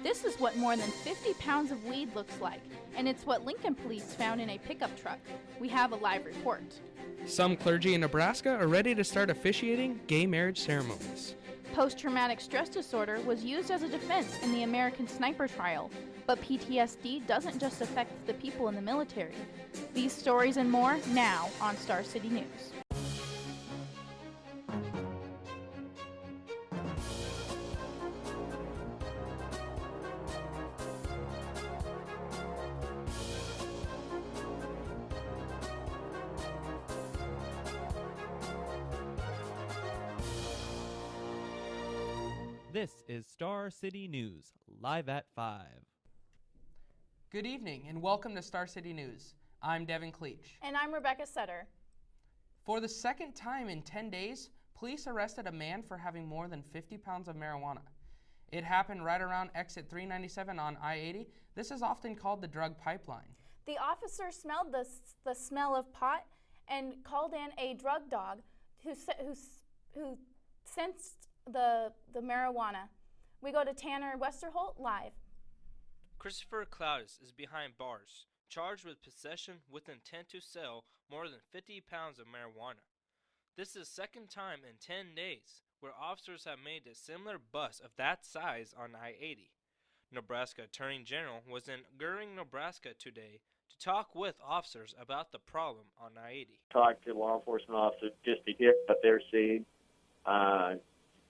This is what more than 50 pounds of weed looks like, and it's what Lincoln police found in a pickup truck. We have a live report. Some clergy in Nebraska are ready to start officiating gay marriage ceremonies. Post-traumatic stress disorder was used as a defense in the American Sniper trial, but PTSD doesn't just affect the people in the military. These stories and more now on Star City News. This is Star City News, live at 5. Good evening and welcome to Star City News. I'm Devin Cleach. And I'm Rebecca Sutter. For the second time in 10 days, police arrested a man for having more than 50 pounds of marijuana. It happened right around exit 397 on I-80. This is often called the drug pipeline. The officer smelled the smell of pot and called in a drug dog who sensed the marijuana. We go to Tanner Westerholt live. Christopher Cloudis is behind bars, charged with possession with intent to sell more than 50 pounds of marijuana. This is the second time in 10 days where officers have made a similar bust of that size on I-80. Nebraska Attorney General was in Goering, Nebraska today to talk with officers about the problem on I-80. Talk to law enforcement officers just to hear what they're seeing,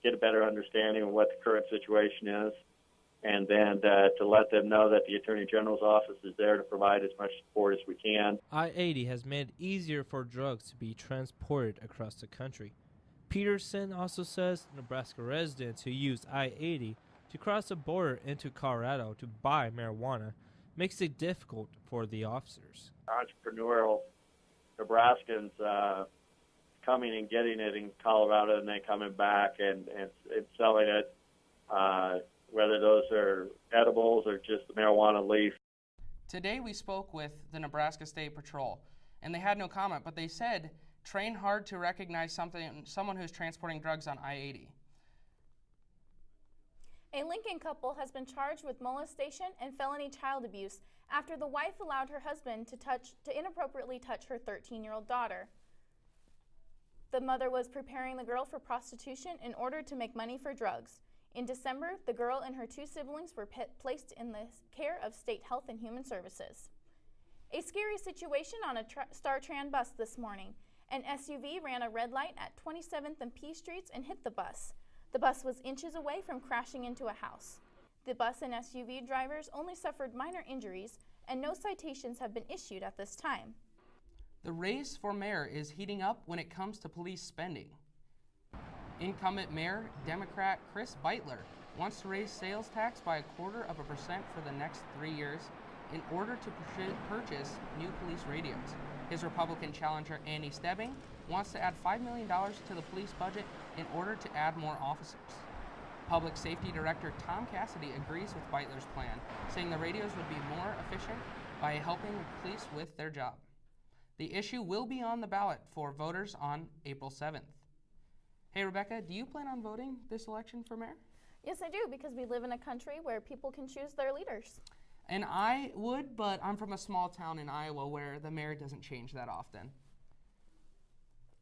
get a better understanding of what the current situation is, and then to let them know that the Attorney General's office is there to provide as much support as we can. I-80 has made it easier for drugs to be transported across the country. Peterson also says Nebraska residents who use I-80 to cross the border into Colorado to buy marijuana makes it difficult for the officers. Entrepreneurial Nebraskans coming and getting it in Colorado and then coming back and selling it, whether those are edibles or just the marijuana leaf. Today we spoke with the Nebraska State Patrol, and they had no comment, but they said train hard to recognize someone who's transporting drugs on I-80. A Lincoln couple has been charged with molestation and felony child abuse after the wife allowed her husband to inappropriately touch her 13-year-old daughter. The mother was preparing the girl for prostitution in order to make money for drugs. In December, the girl and her two siblings were placed in the care of State Health and Human Services. A scary situation on a StarTran bus this morning. An SUV ran a red light at 27th and P Streets and hit the bus. The bus was inches away from crashing into a house. The bus and SUV drivers only suffered minor injuries, and no citations have been issued at this time. The race for mayor is heating up when it comes to police spending. Incumbent Mayor Democrat Chris Beitler wants to raise sales tax by 0.25% for the next 3 years in order to purchase new police radios. His Republican challenger Andy Stebbing wants to add $5 million to the police budget in order to add more officers. Public Safety Director Tom Cassidy agrees with Beitler's plan, saying the radios would be more efficient by helping the police with their job. The issue will be on the ballot for voters on April 7th. Hey Rebecca, do you plan on voting this election for mayor? Yes, I do, because we live in a country where people can choose their leaders. And I would, but I'm from a small town in Iowa where the mayor doesn't change that often.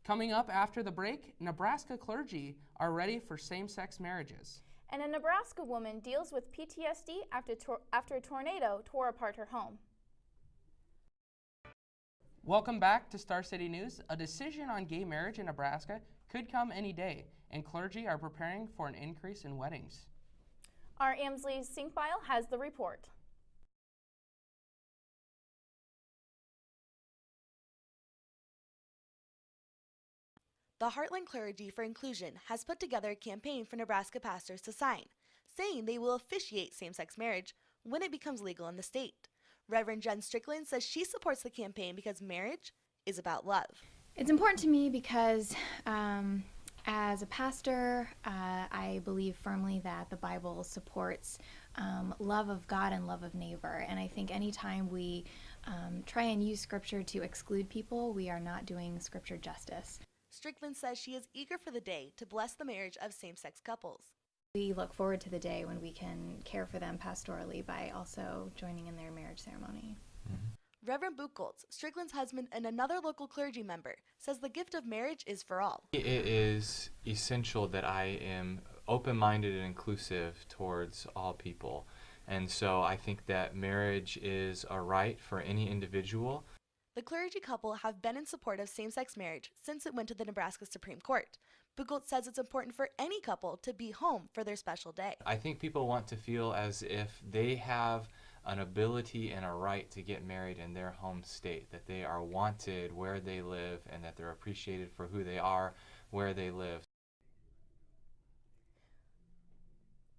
Coming up after the break, Nebraska clergy are ready for same-sex marriages. And a Nebraska woman deals with PTSD after a tornado tore apart her home. Welcome back to Star City News. A decision on gay marriage in Nebraska could come any day, and clergy are preparing for an increase in weddings. Our Amsley Sinkbile has the report. The Heartland Clergy for Inclusion has put together a campaign for Nebraska pastors to sign, saying they will officiate same-sex marriage when it becomes legal in the state. Reverend Jen Strickland says she supports the campaign because marriage is about love. It's important to me because as a pastor, I believe firmly that the Bible supports love of God and love of neighbor. And I think anytime we try and use Scripture to exclude people, we are not doing Scripture justice. Strickland says she is eager for the day to bless the marriage of same-sex couples. We look forward to the day when we can care for them pastorally by also joining in their marriage ceremony. Reverend Buchholz, Strickland's husband and another local clergy member, says the gift of marriage is for all. It is essential that I am open-minded and inclusive towards all people. And so I think that marriage is a right for any individual. The clergy couple have been in support of same-sex marriage since it went to the Nebraska Supreme Court. Buchholz says it's important for any couple to be home for their special day. I think people want to feel as if they have an ability and a right to get married in their home state, that they are wanted where they live and that they're appreciated for who they are, where they live.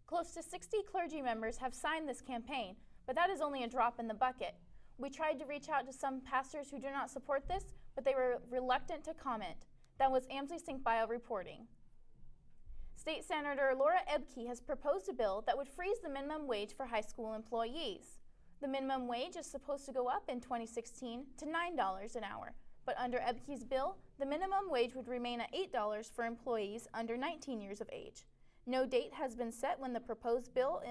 Close to 60 clergy members have signed this campaign, but that is only a drop in the bucket. We tried to reach out to some pastors who do not support this, but they were reluctant to comment. That was Amsley Sinkbile reporting. State Senator Laura Ebke has proposed a bill that would freeze the minimum wage for high school employees. The minimum wage is supposed to go up in 2016 to $9 an hour, but under Ebke's bill, the minimum wage would remain at $8 for employees under 19 years of age. No date has been set when the proposed bill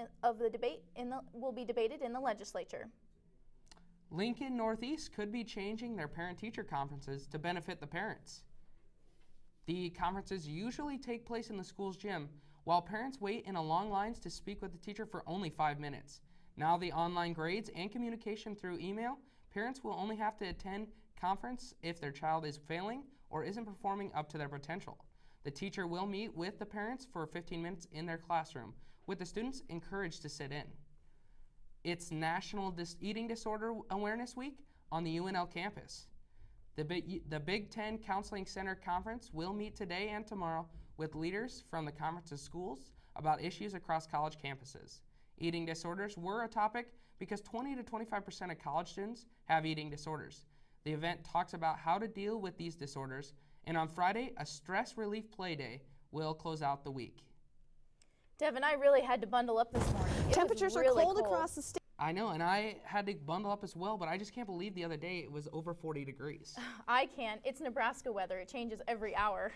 will be debated in the legislature. Lincoln Northeast could be changing their parent-teacher conferences to benefit the parents. The conferences usually take place in the school's gym, while parents wait in long lines to speak with the teacher for only 5 minutes. Now the online grades and communication through email, parents will only have to attend conference if their child is failing or isn't performing up to their potential. The teacher will meet with the parents for 15 minutes in their classroom, with the students encouraged to sit in. It's National Eating Disorder Awareness Week on the UNL campus. The Big Ten Counseling Center Conference will meet today and tomorrow with leaders from the conference's schools about issues across college campuses. Eating disorders were a topic because 20 to 25% of college students have eating disorders. The event talks about how to deal with these disorders, and on Friday, a stress relief play day will close out the week. Dev and I really had to bundle up this morning. Temperatures are really cold across the state. I know, and I had to bundle up as well, but I just can't believe the other day it was over 40 degrees. I can. It's Nebraska weather. It changes every hour.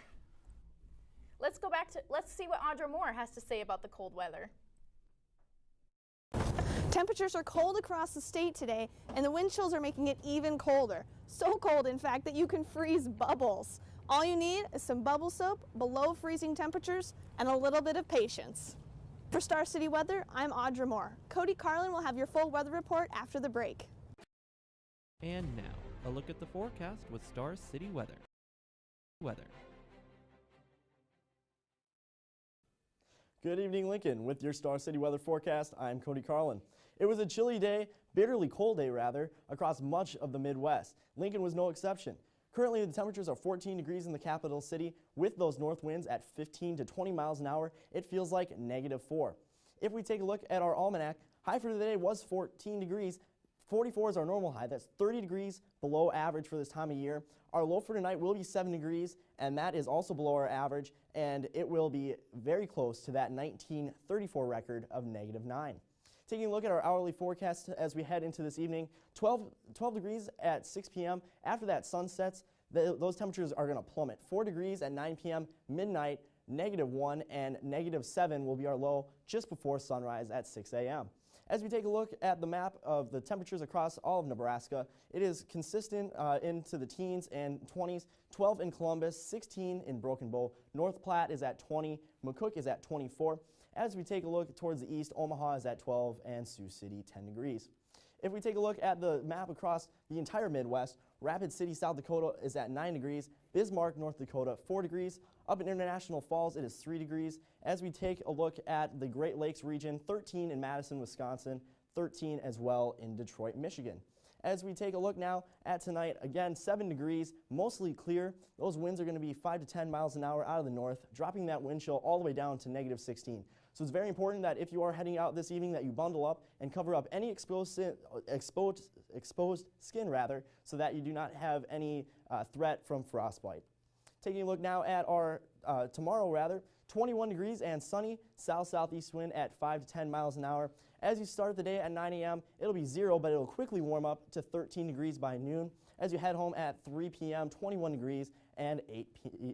Let's see what Audra Moore has to say about the cold weather. Temperatures are cold across the state today, and the wind chills are making it even colder. So cold, in fact, that you can freeze bubbles. All you need is some bubble soap, below freezing temperatures, and a little bit of patience. For Star City Weather, I'm Audra Moore. Cody Carlin will have your full weather report after the break. And now, a look at the forecast with Star City Weather. Good evening, Lincoln. With your Star City weather forecast, I'm Cody Carlin. It was a chilly day, bitterly cold day rather, across much of the Midwest. Lincoln was no exception. Currently, the temperatures are 14 degrees in the capital city. With those north winds at 15 to 20 miles an hour, it feels like -4. If we take a look at our almanac, high for the day was 14 degrees. 44 is our normal high. That's 30 degrees below average for this time of year. Our low for tonight will be 7 degrees, and that is also below our average, and it will be very close to that 1934 record of -9. Taking a look at our hourly forecast as we head into this evening, 12 degrees at 6 p.m. After that sun sets, those temperatures are going to plummet. 4 degrees at 9 p.m., midnight, -1, and -7 will be our low just before sunrise at 6 a.m. As we take a look at the map of the temperatures across all of Nebraska, it is consistent into the teens and 20s. 12 in Columbus, 16 in Broken Bow. North Platte is at 20, McCook is at 24. As we take a look towards the east, Omaha is at 12 and Sioux City 10 degrees. If we take a look at the map across the entire Midwest, Rapid City, South Dakota is at 9 degrees, Bismarck, North Dakota 4 degrees, up in International Falls it is 3 degrees. As we take a look at the Great Lakes region, 13 in Madison, Wisconsin, 13 as well in Detroit, Michigan. As we take a look now at tonight, again 7 degrees, mostly clear. Those winds are going to be 5 to 10 miles an hour out of the north, dropping that wind chill all the way down to -16. So it's very important that if you are heading out this evening that you bundle up and cover up any exposed skin rather, so that you do not have any threat from frostbite. Taking a look now at our tomorrow rather, 21 degrees and sunny, south-southeast wind at 5 to 10 miles an hour. As you start the day at 9 a.m., it'll be 0, but it'll quickly warm up to 13 degrees by noon. As you head home at 3 p.m., 21 degrees, and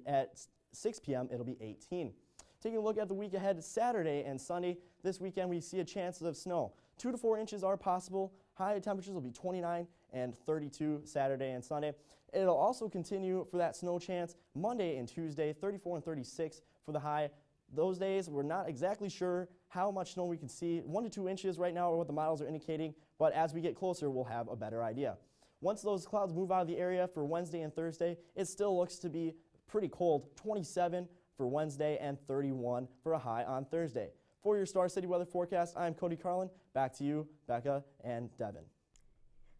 at 6 p.m., it'll be 18. Taking a look at the week ahead, Saturday and Sunday, this weekend we see a chance of snow. 2 to 4 inches are possible. High temperatures will be 29 and 32 Saturday and Sunday. It'll also continue for that snow chance Monday and Tuesday, 34 and 36 for the high. Those days, we're not exactly sure how much snow we can see. 1 to 2 inches right now are what the models are indicating, but as we get closer, we'll have a better idea. Once those clouds move out of the area for Wednesday and Thursday, it still looks to be pretty cold. 27 for Wednesday and 31 for a high on Thursday. For your Star City weather forecast, I'm Cody Carlin. Back to you, Becca and Devin.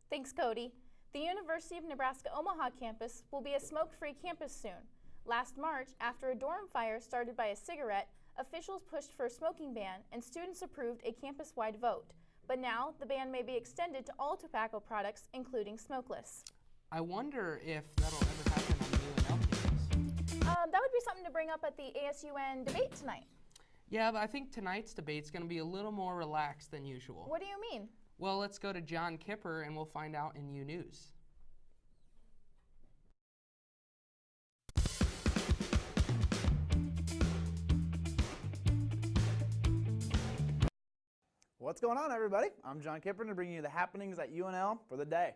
Thanks, Cody. The University of Nebraska Omaha campus will be a smoke-free campus soon. Last March, after a dorm fire started by a cigarette, officials pushed for a smoking ban and students approved a campus-wide vote. But now, the ban may be extended to all tobacco products, including smokeless. I wonder if that'll ever happen on the UNL campus. That would be something to bring up at the ASUN debate tonight. Yeah, but I think tonight's debate's going to be a little more relaxed than usual. What do you mean? Well, let's go to John Kipper and we'll find out in U News. What's going on, everybody? I'm John Kipper to bring you the happenings at UNL for the day.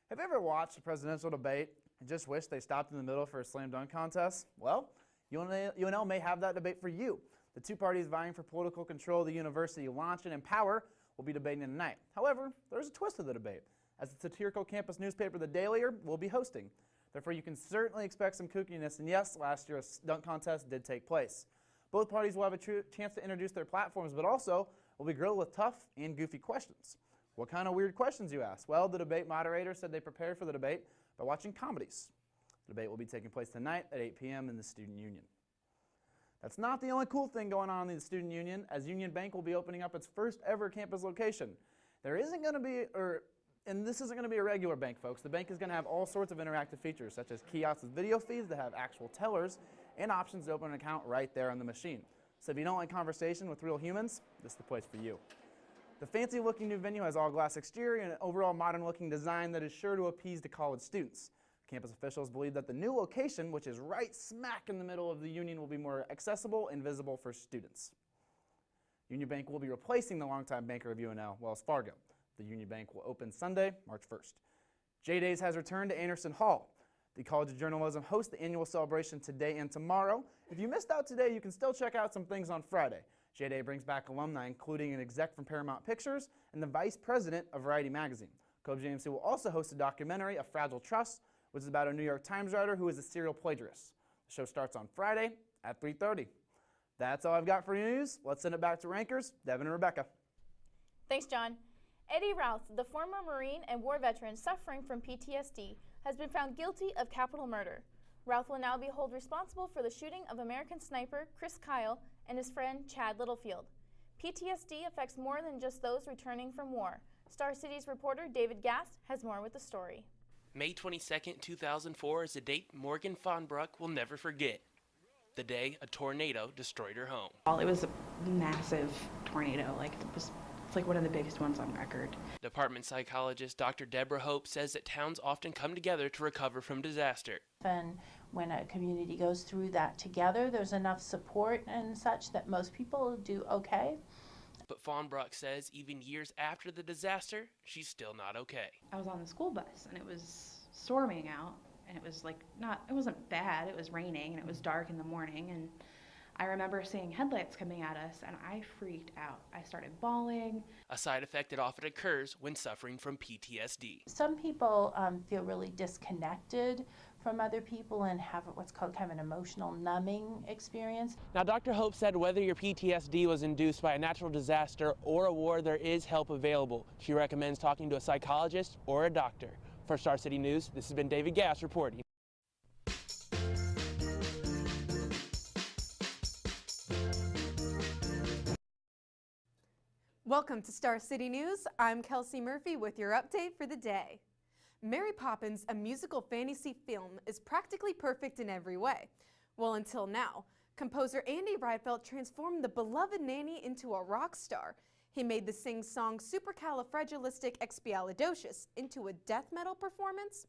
Have you ever watched a presidential debate and just wish they stopped in the middle for a slam dunk contest? Well, UNL may have that debate for you. The two parties vying for political control of the university, Launchen and Power, will be debating tonight. However, there's a twist to the debate, as the satirical campus newspaper, The Dailyr, will be hosting. Therefore, you can certainly expect some kookiness, and yes, last year a dunk contest did take place. Both parties will have a chance to introduce their platforms, but also will be grilled with tough and goofy questions. What kind of weird questions, you ask? Well, the debate moderator said they prepared for the debate by watching comedies. The debate will be taking place tonight at 8 p.m. in the Student Union. That's not the only cool thing going on in the Student Union, as Union Bank will be opening up its first ever campus location. There isn't going to be, and this isn't going to be a regular bank, folks. The bank is going to have all sorts of interactive features, such as kiosks with video feeds that have actual tellers and options to open an account right there on the machine. So if you don't like conversation with real humans, this is the place for you. The fancy-looking new venue has all-glass exterior and an overall modern-looking design that is sure to appease the college students. Campus officials believe that the new location, which is right smack in the middle of the Union, will be more accessible and visible for students. Union Bank will be replacing the longtime banker of UNL, Wells Fargo. The Union Bank will open Sunday, March 1st. J-Days has returned to Anderson Hall. The College of Journalism hosts the annual celebration today and tomorrow. If you missed out today, you can still check out some things on Friday. J-Day brings back alumni, including an exec from Paramount Pictures and the vice president of Variety magazine. COBE-JMC will also host a documentary, A Fragile Trust, which is about a New York Times writer who is a serial plagiarist. The show starts on Friday at 3:30. That's all I've got for news. Let's send it back to Rankers, Devin and Rebecca. Thanks, John. Eddie Routh, the former Marine and war veteran suffering from PTSD, has been found guilty of capital murder. Routh will now be held responsible for the shooting of American sniper Chris Kyle and his friend Chad Littlefield. PTSD affects more than just those returning from war. Star City's reporter David Gast has more with the story. May 22, 2004 is a date Morgan Fonbruck will never forget. The day a tornado destroyed her home. It was a massive tornado, it's like one of the biggest ones on record. Department psychologist Dr. Deborah Hope says that towns often come together to recover from disaster. And when a community goes through that together, there's enough support and such that most people do okay. But Fonbruck says even years after the disaster, she's still not okay. I was on the school bus and it was storming out, and it was it wasn't bad, it was raining and it was dark in the morning, and I remember seeing headlights coming at us and I freaked out. I started bawling. A side effect that often occurs when suffering from PTSD. Some people feel really disconnected from other people and have what's called kind of an emotional numbing experience. Now, Dr. Hope said whether your PTSD was induced by a natural disaster or a war, there is help available. She recommends talking to a psychologist or a doctor. For Star City News, this has been David Gass reporting. Welcome to Star City News. I'm Kelsey Murphy with your update for the day. Mary Poppins, a musical fantasy film, is practically perfect in every way. Well, until now. Composer Andy Rydfeld transformed the beloved nanny into a rock star. He made the sing-song Supercalifragilisticexpialidocious into a death metal performance.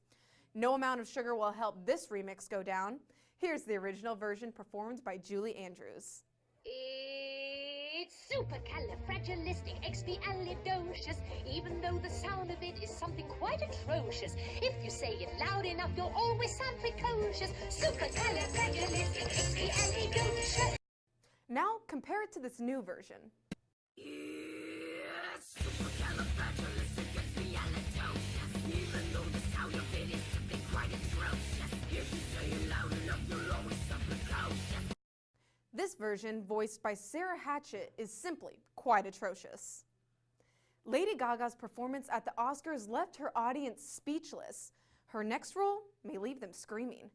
No amount of sugar will help this remix go down. Here's the original version performed by Julie Andrews. It's supercalifragilisticexpialidocious, even though the sound of it is something quite atrocious. If you say it loud enough, you'll always sound precocious. Supercalifragilisticexpialidocious. Now compare it to this new version. This version, voiced by Sarah Hatchett, is simply quite atrocious. Lady Gaga's performance at the Oscars left her audience speechless. Her next role may leave them screaming.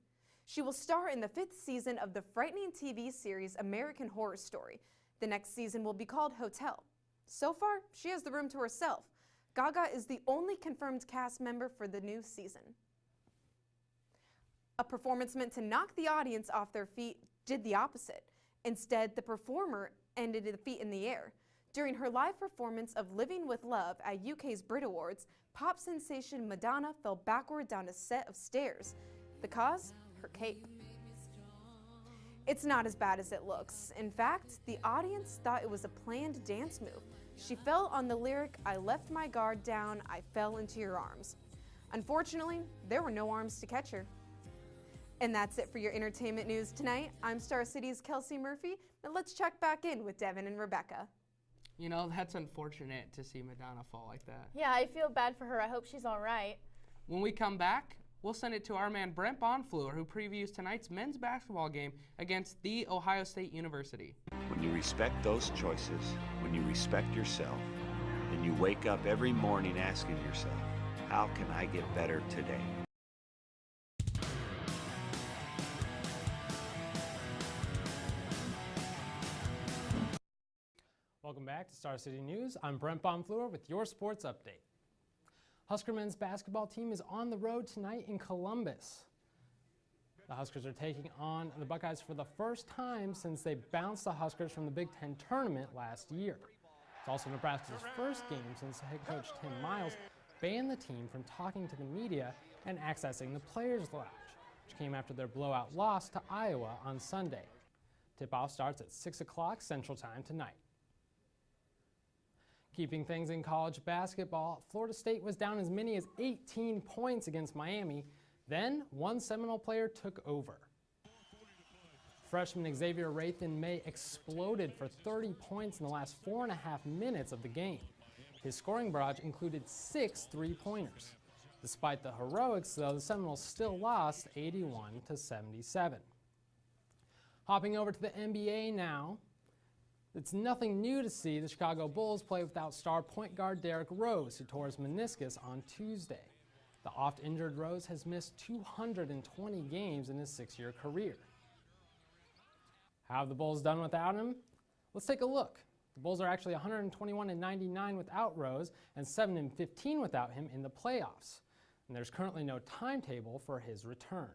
She will star in the 5th season of the frightening TV series American Horror Story. The next season will be called Hotel. So far, she has the room to herself. Gaga is the only confirmed cast member for the new season. A performance meant to knock the audience off their feet did the opposite. Instead, the performer ended the feet in the air. During her live performance of Living with Love at UK's Brit Awards, pop sensation Madonna fell backward down a set of stairs. The cause? Her cape. It's not as bad as it looks. In fact, the audience thought it was a planned dance move. She fell on the lyric, "I left my guard down, I fell into your arms." Unfortunately, there were no arms to catch her. And that's it for your entertainment news tonight. I'm Star City's Kelsey Murphy. Now let's check back in with Devin and Rebecca. You know, that's unfortunate to see Madonna fall like that. Yeah, I feel bad for her. I hope she's all right. When we come back, we'll send it to our man Brent Bonfluer, who previews tonight's men's basketball game against The Ohio State University. When you respect those choices, when you respect yourself, and you wake up every morning asking yourself, how can I get better today? Welcome back to Star City News. I'm Brent Bonfluer with your sports update. Husker men's basketball team is on the road tonight in Columbus. The Huskers are taking on the Buckeyes for the first time since they bounced the Huskers from the Big Ten tournament last year. It's also Nebraska's first game since head coach Tim Miles banned the team from talking to the media and accessing the Players Lounge, which came after their blowout loss to Iowa on Sunday. Tip-off starts at 6 o'clock Central Time tonight. Keeping things in college basketball, Florida State was down as many as 18 points against Miami. Then, one Seminole player took over. Freshman Xavier Rathan-May exploded for 30 points in the last 4.5 minutes of the game. His scoring barrage included 6 three-pointers. Despite the heroics, though, the Seminoles still lost 81-77. Hopping over to the NBA now. It's nothing new to see the Chicago Bulls play without star point guard Derrick Rose, who tore his meniscus on Tuesday. The oft-injured Rose has missed 220 games in his 6-year career. How have the Bulls done without him? Let's take a look. The Bulls are actually 121-99 without Rose and 7-15 without him in the playoffs. And there's currently no timetable for his return.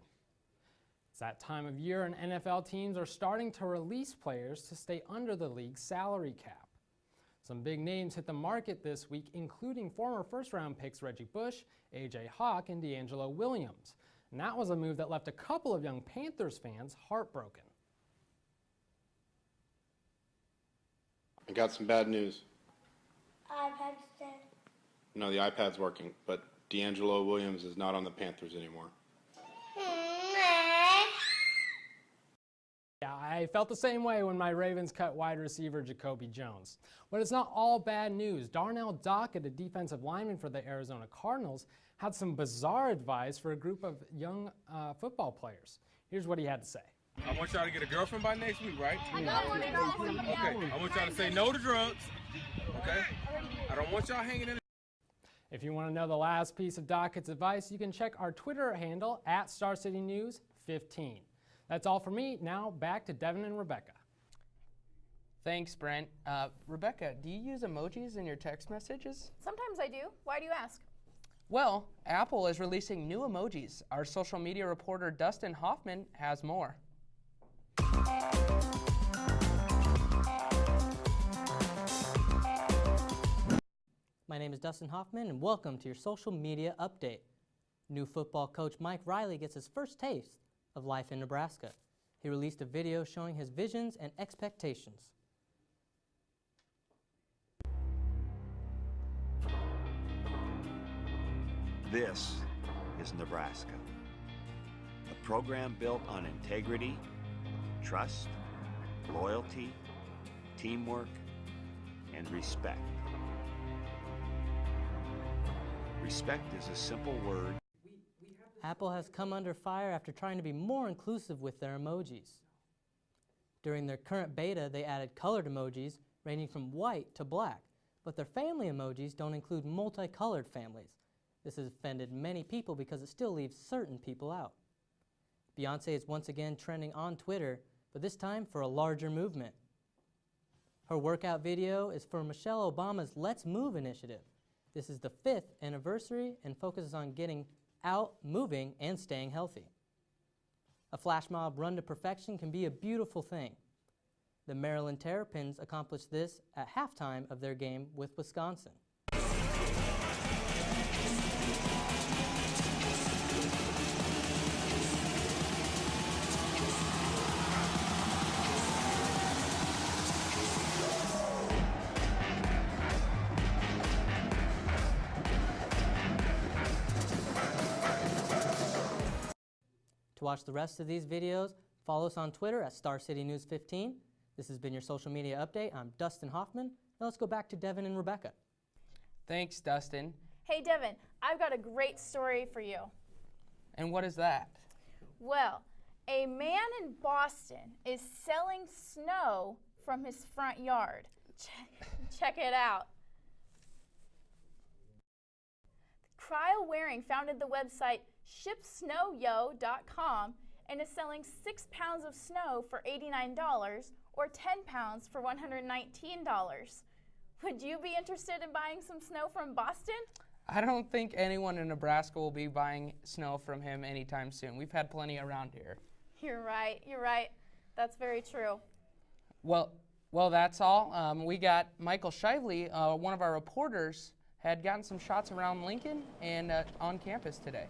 It's that time of year and NFL teams are starting to release players to stay under the league's salary cap. Some big names hit the market this week, including former first-round picks Reggie Bush, A.J. Hawk, and D'Angelo Williams. And that was a move that left a couple of young Panthers fans heartbroken. I got some bad news. iPad's dead. No, the iPad's working, but D'Angelo Williams is not on the Panthers anymore. Yeah, I felt the same way when my Ravens cut wide receiver Jacoby Jones. But it's not all bad news. Darnell Dockett, a defensive lineman for the Arizona Cardinals, had some bizarre advice for a group of young football players. Here's what he had to say. I want y'all to get a girlfriend by next week, right? Okay, I want y'all to say no to drugs, okay? I don't want y'all hanging in. If you want to know the last piece of Dockett's advice, you can check our Twitter handle at StarCityNews15. That's all for me. Now back to Devin and Rebecca. Thanks, Brent. Rebecca, do you use emojis in your text messages? Sometimes I do. Why do you ask? Well, Apple is releasing new emojis. Our social media reporter Dustin Hoffman has more. My name is Dustin Hoffman, and welcome to your social media update. New football coach Mike Riley gets his first taste of life in Nebraska. He released a video showing his visions and expectations. This is Nebraska, a program built on integrity, trust, loyalty, teamwork, and respect. Respect is a simple word. Apple has come under fire after trying to be more inclusive with their emojis. During their current beta, they added colored emojis ranging from white to black, but their family emojis don't include multicolored families. This has offended many people because it still leaves certain people out. Beyonce is once again trending on Twitter, but this time for a larger movement. Her workout video is for Michelle Obama's Let's Move initiative. This is the 5th anniversary and focuses on getting out, moving, and staying healthy. A flash mob run to perfection can be a beautiful thing. The Maryland Terrapins accomplished this at halftime of their game with Wisconsin. To watch the rest of these videos, follow us on Twitter at Star City News 15. This has been your social media update. I'm Dustin Hoffman. Now let's go back to Devin and Rebecca. Thanks, Dustin. Hey, Devin, I've got a great story for you. And what is that? Well, a man in Boston is selling snow from his front yard. Check it out. Cryo Waring founded the website shipsnowyo.com and is selling 6 pounds of snow for $89 or 10 pounds for $119. Would you be interested in buying some snow from Boston? I don't think anyone in Nebraska will be buying snow from him anytime soon. We've had plenty around here. You're right. That's very true. Well, that's all. We got Michael Shively, one of our reporters, had gotten some shots around Lincoln and on campus today.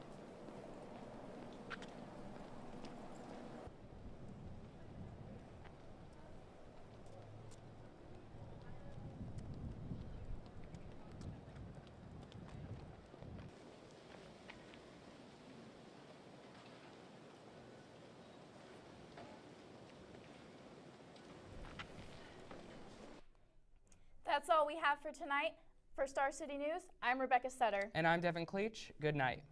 That's all we have for tonight. For Star City News, I'm Rebecca Sutter. And I'm Devin Cleach. Good night.